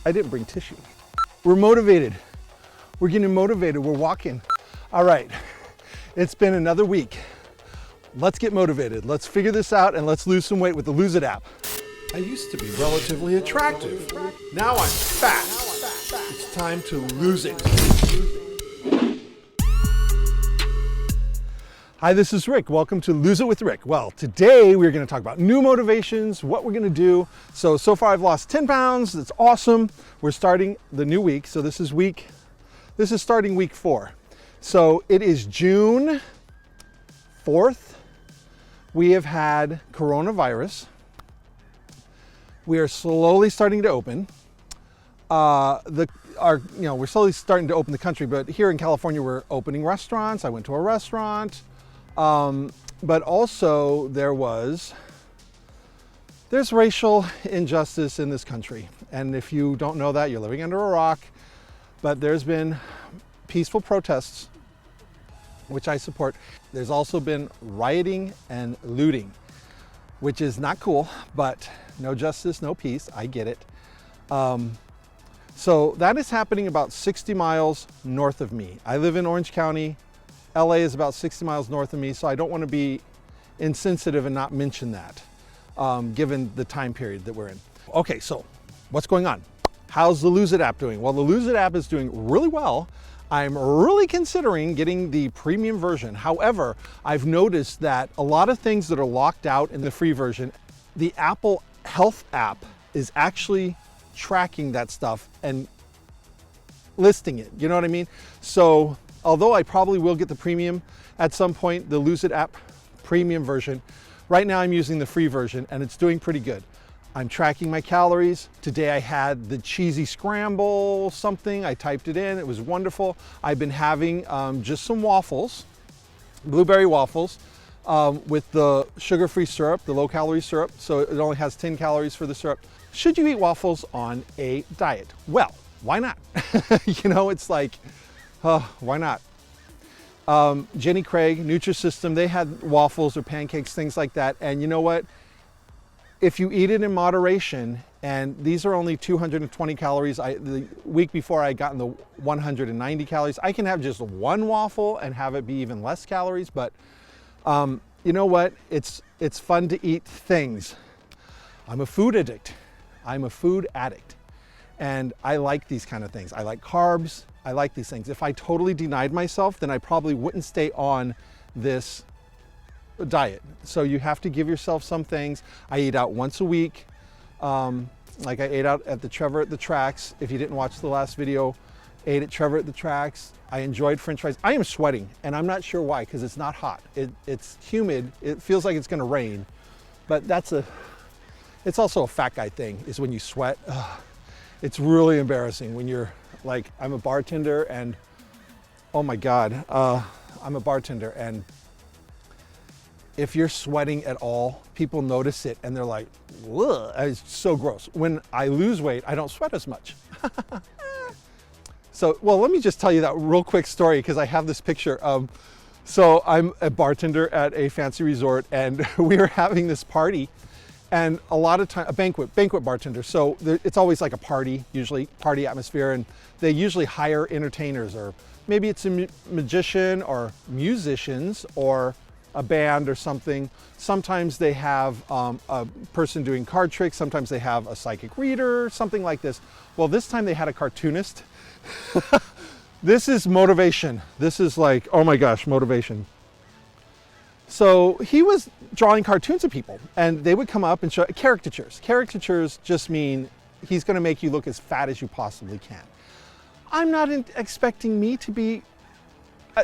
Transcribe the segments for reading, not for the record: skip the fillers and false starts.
I didn't bring tissue. We're motivated. We're getting motivated. We're walking. All right, it's been another week. Let's get motivated. Let's figure this out and let's lose some weight with the Lose It app. I used to be relatively attractive. Now I'm fat. It's time to lose it. Hi, this is Rick. Welcome to Lose It with Rick. Well, today we're going to talk about new motivations, what we're going to do. So far I've lost 10 pounds. That's awesome. We're starting the new week. So this is starting week 4. So it is June 4th. We have had coronavirus. We are slowly starting to open. We're slowly starting to open the country, but here in California, we're opening restaurants. I went to a restaurant. But also there's racial injustice in this country. And if you don't know that, you're living under a rock. But there's been peaceful protests, which I support. There's also been rioting and looting, which is not cool, but no justice, no peace. I get it. So that is happening about 60 miles north of me. I live in Orange County. LA is about 60 miles north of me, so I don't want to be insensitive and not mention that, given the time period that we're in. Okay, so what's going on? How's the Lose It app doing? Well, the Lose It app is doing really well. I'm really considering getting the premium version. However, I've noticed that a lot of things that are locked out in the free version, the Apple Health app is actually tracking that stuff and listing it. You know what I mean? So although I probably will get the premium at some point, the Lose It app premium version, right now I'm using the free version and it's doing pretty good. I'm tracking my calories. Today I had the cheesy scramble something. I typed it in, it was wonderful. I've been having just some waffles, blueberry waffles, with the sugar-free syrup, the low-calorie syrup. So it only has 10 calories for the syrup. Should you eat waffles on a diet? Well, why not? You know, it's like, why not? Jenny Craig, Nutrisystem, they had waffles or pancakes, things like that. And you know what? If you eat it in moderation, and these are only 220 calories, the week before I got in the 190 calories, I can have just one waffle and have it be even less calories. But you know what? It's fun to eat things. I'm a food addict. I'm a food addict. And I like these kind of things. I like carbs. I like these things. If I totally denied myself, then I probably wouldn't stay on this diet. So you have to give yourself some things. I eat out once a week. Like I ate out at the Trevor at the Tracks. If you didn't watch the last video, ate at Trevor at the Tracks. I enjoyed French fries. I am sweating and I'm not sure why, because it's not hot. It's humid. It feels like it's going to rain, but it's also a fat guy thing, is when you sweat. It's really embarrassing when you're like, I'm a bartender and oh my God, I'm a bartender, and if you're sweating at all, people notice it and they're like, ugh, it's so gross. When I lose weight, I don't sweat as much. So, well, let me just tell you that real quick story, because I have this picture. So I'm a bartender at a fancy resort and we were having this party, and a lot of time, a banquet bartender. So it's always like a party, usually party atmosphere, and they usually hire entertainers, or maybe it's a magician or musicians or a band or something. Sometimes they have a person doing card tricks. Sometimes they have a psychic reader, something like this. Well, this time they had a cartoonist. This is motivation. This is like, oh my gosh, motivation. So he was drawing cartoons of people, and they would come up and show caricatures. Caricatures just mean he's going to make you look as fat as you possibly can. I'm not expecting me to be,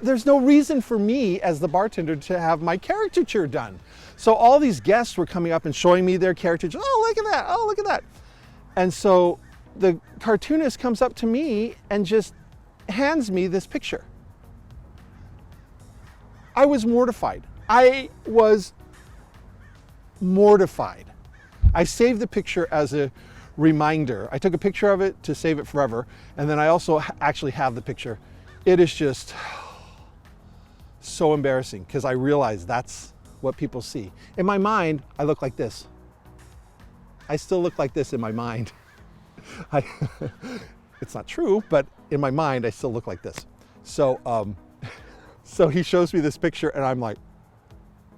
there's no reason for me as the bartender to have my caricature done. So all these guests were coming up and showing me their caricatures. Oh, look at that. Oh, look at that. And so the cartoonist comes up to me and just hands me this picture. I was mortified. I was mortified. I saved the picture as a reminder. I took a picture of it to save it forever, and then I also actually have the picture. It is just so embarrassing, because I realize that's what people see. In my mind, I look like this. I still look like this in my mind. I, it's not true, but in my mind, I still look like this. So, so he shows me this picture and I'm like,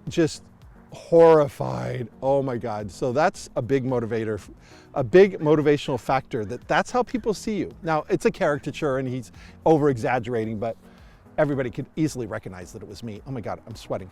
just horrified. Oh my God. So that's a big motivator, a big motivational factor that's how people see you. Now it's a caricature and he's over exaggerating, but everybody could easily recognize that it was me. Oh my God, I'm sweating.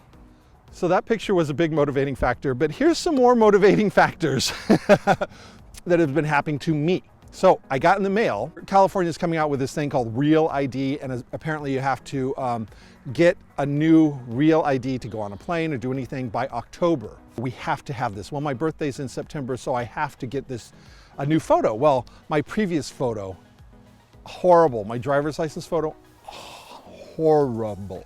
So that picture was a big motivating factor, but here's some more motivating factors that have been happening to me. So I got in the mail, California is coming out with this thing called Real ID, and apparently you have to get a new Real ID to go on a plane or do anything by October. We have to have this. Well, my birthday's in September, so I have to get a new photo. Well, my previous photo, horrible. My driver's license photo, horrible.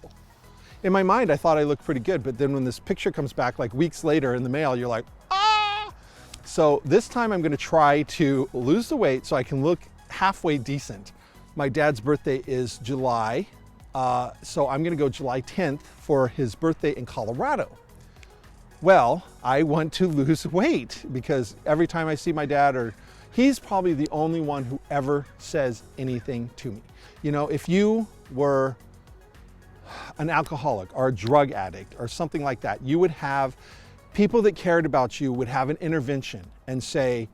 In my mind, I thought I looked pretty good, but then when this picture comes back like weeks later in the mail, you're like, ah! So this time I'm gonna try to lose the weight so I can look halfway decent. My dad's birthday is July, so I'm gonna go July 10th for his birthday in Colorado. Well, I want to lose weight because every time I see my dad, he's probably the only one who ever says anything to me. You know, if you were an alcoholic or a drug addict or something like that, you would have people that cared about you would have an intervention and say,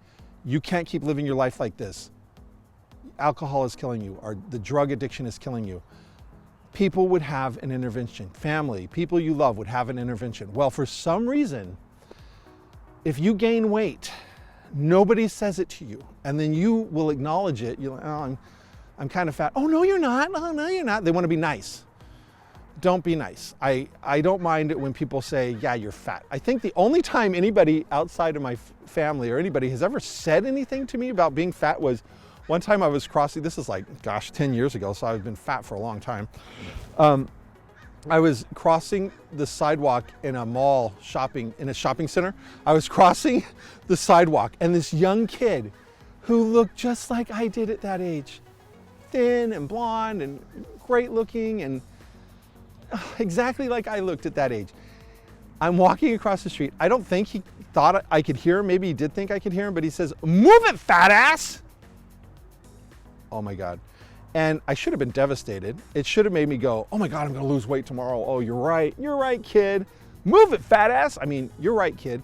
you can't keep living your life like this. Alcohol is killing you, or the drug addiction is killing you. People would have an intervention. Family, people you love would have an intervention. Well, for some reason, if you gain weight, nobody says it to you, and then you will acknowledge it. You're like, oh, I'm kind of fat. Oh, no, you're not. Oh, no, you're not. They want to be nice. Don't be nice. I don't mind it when people say, yeah, you're fat. I think the only time anybody outside of my family or anybody has ever said anything to me about being fat was one time I was crossing, this is like, gosh, 10 years ago, so I've been fat for a long time. I was crossing the sidewalk in a mall in a shopping center. I was crossing the sidewalk and this young kid who looked just like I did at that age, thin and blonde and great looking and exactly like I looked at that age. I'm walking across the street. I don't think he thought I could hear him. Maybe he did think I could hear him, but he says, "Move it, fat ass." Oh my God. And I should have been devastated. It should have made me go, oh my God, I'm gonna lose weight tomorrow. Oh, you're right, kid. Move it, fat ass. I mean, you're right, kid.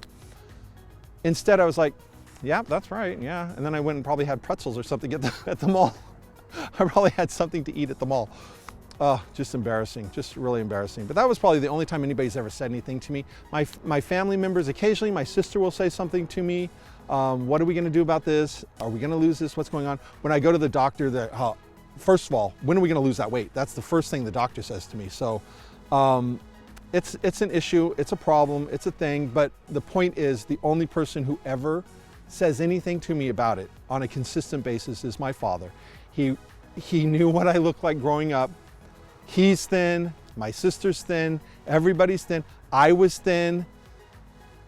Instead, I was like, yeah, that's right, yeah. And then I went and probably had pretzels or something at the mall. I probably had something to eat at the mall. Oh, just embarrassing, just really embarrassing. But that was probably the only time anybody's ever said anything to me. My family members, occasionally my sister will say something to me. What are we gonna do about this? Are we gonna lose this? What's going on? When I go to the doctor, first of all, when are we gonna lose that weight? That's the first thing the doctor says to me. So it's an issue, it's a problem, it's a thing, but the point is the only person who ever says anything to me about it on a consistent basis is my father. He knew what I looked like growing up. He's thin, my sister's thin, everybody's thin, I was thin.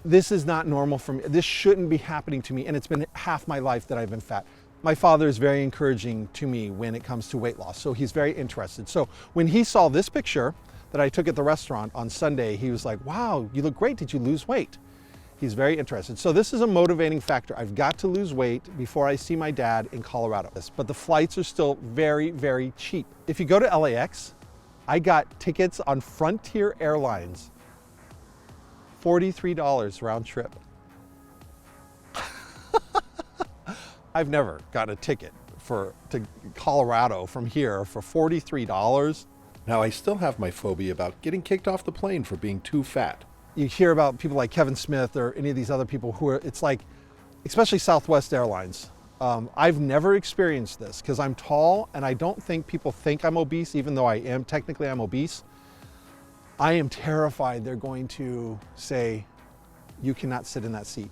This is not normal for me. This shouldn't be happening to me, and it's been half my life that I've been fat. My father is very encouraging to me when it comes to weight loss, so he's very interested. So when he saw this picture that I took at the restaurant on Sunday, he was like, wow, you look great, did you lose weight? He's very interested. So this is a motivating factor. I've got to lose weight before I see my dad in Colorado. But the flights are still very, very cheap. If you go to LAX, I got tickets on Frontier Airlines, $43 round trip. I've never got a ticket to Colorado from here for $43. Now, I still have my phobia about getting kicked off the plane for being too fat. You hear about people like Kevin Smith or any of these other people who are, it's like, especially Southwest Airlines. I've never experienced this because I'm tall and I don't think people think I'm obese, even though I am, technically I'm obese. I am terrified they're going to say, you cannot sit in that seat.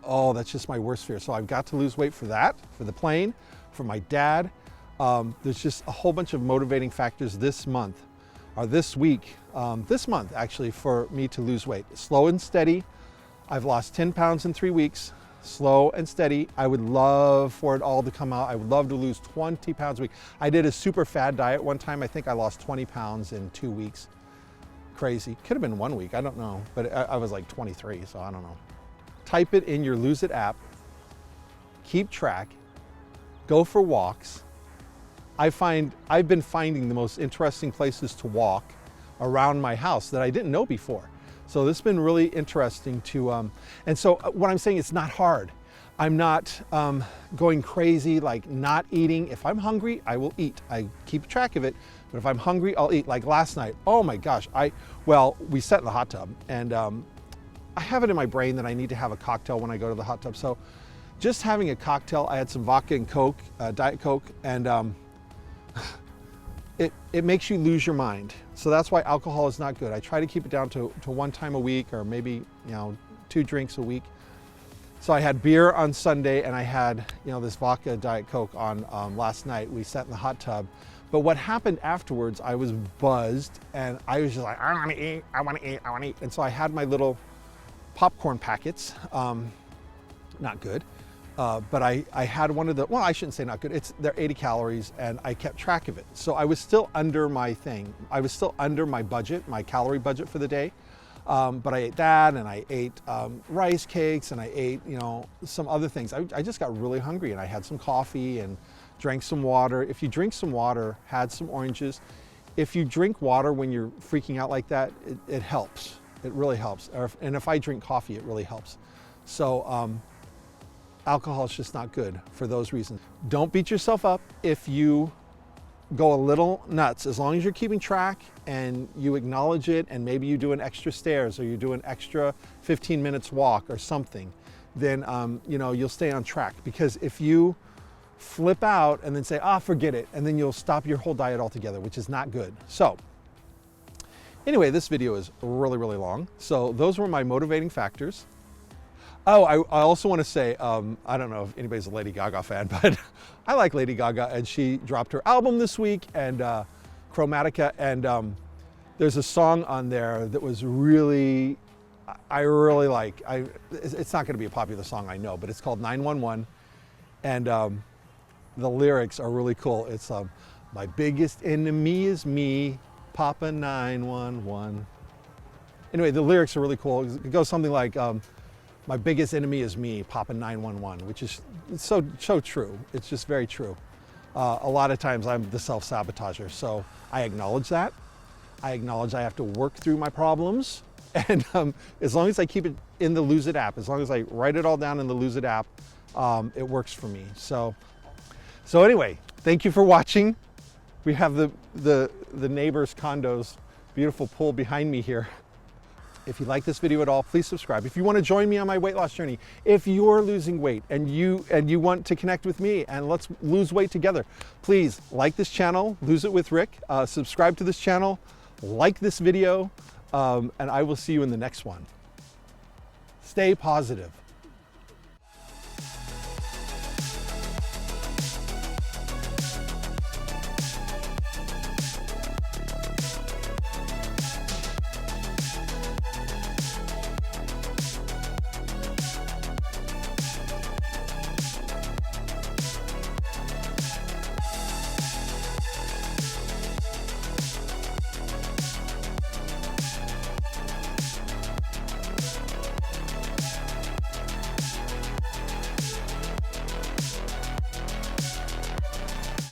Oh, that's just my worst fear. So I've got to lose weight for that, for the plane, for my dad. There's just a whole bunch of motivating factors this month, or this week, this month actually, for me to lose weight. Slow and steady. I've lost 10 pounds in 3 weeks. Slow and steady. I would love for it all to come out. I would love to lose 20 pounds a week. I did a super fad diet one time. I think I lost 20 pounds in 2 weeks. Crazy. Could have been 1 week, I don't know. But I was like 23, so I don't know. Type it in your Lose It app. keep track, go for walks. I've been finding the most interesting places to walk around my house that I didn't know before. So this has been really interesting to, and so what I'm saying, it's not hard. I'm not going crazy, like not eating. If I'm hungry, I will eat. I keep track of it, but if I'm hungry, I'll eat. Like last night, oh my gosh, we sat in the hot tub, and I have it in my brain that I need to have a cocktail when I go to the hot tub. So just having a cocktail, I had some vodka and Coke, Diet Coke, and it makes you lose your mind. So that's why alcohol is not good. I try to keep it down to one time a week, or maybe 2 drinks a week. So I had beer on Sunday, and I had this vodka Diet Coke on last night. We sat in the hot tub. But what happened afterwards, I was buzzed, and I was just like, I want to eat, I want to eat, I want to eat. And so I had my little popcorn packets, not good. But I had one of the, well, I shouldn't say not good, they're 80 calories, and I kept track of it. So I was still under my thing. I was still under my budget, my calorie budget for the day. But I ate that, and I ate rice cakes, and I ate, some other things. I just got really hungry, and I had some coffee and drank some water. If you drink some water, had some oranges. If you drink water when you're freaking out like that, it helps. It really helps. And if I drink coffee, it really helps. So alcohol is just not good for those reasons. Don't beat yourself up if you go a little nuts. As long as you're keeping track and you acknowledge it, and maybe you do an extra stairs, or you do an extra 15 minutes walk or something, then you'll stay on track. Because if you flip out and then say, forget it, and then you'll stop your whole diet altogether, which is not good. So anyway, this video is really, really long. So those were my motivating factors. Oh, I also want to say, I don't know if anybody's a Lady Gaga fan, but I like Lady Gaga, and she dropped her album this week, and Chromatica, and there's a song on there that was really, I really like. It's not going to be a popular song, I know, but it's called 911, and the lyrics are really cool. It's my biggest enemy is me, Papa 911. Anyway, the lyrics are really cool. It goes something like, my biggest enemy is me, Papa 911, which is so true. It's just very true. A lot of times I'm the self-sabotager, so I acknowledge that. I acknowledge I have to work through my problems, and as long as I keep it in the Lose It app, as long as I write it all down in the Lose It app, it works for me. So anyway, thank you for watching. We have the neighbor's condos, beautiful pool behind me here. If you like this video at all, please subscribe. If you want to join me on my weight loss journey, if you're losing weight and you want to connect with me and let's lose weight together, please like this channel, Lose It with Rick, subscribe to this channel, like this video, and I will see you in the next one. Stay positive.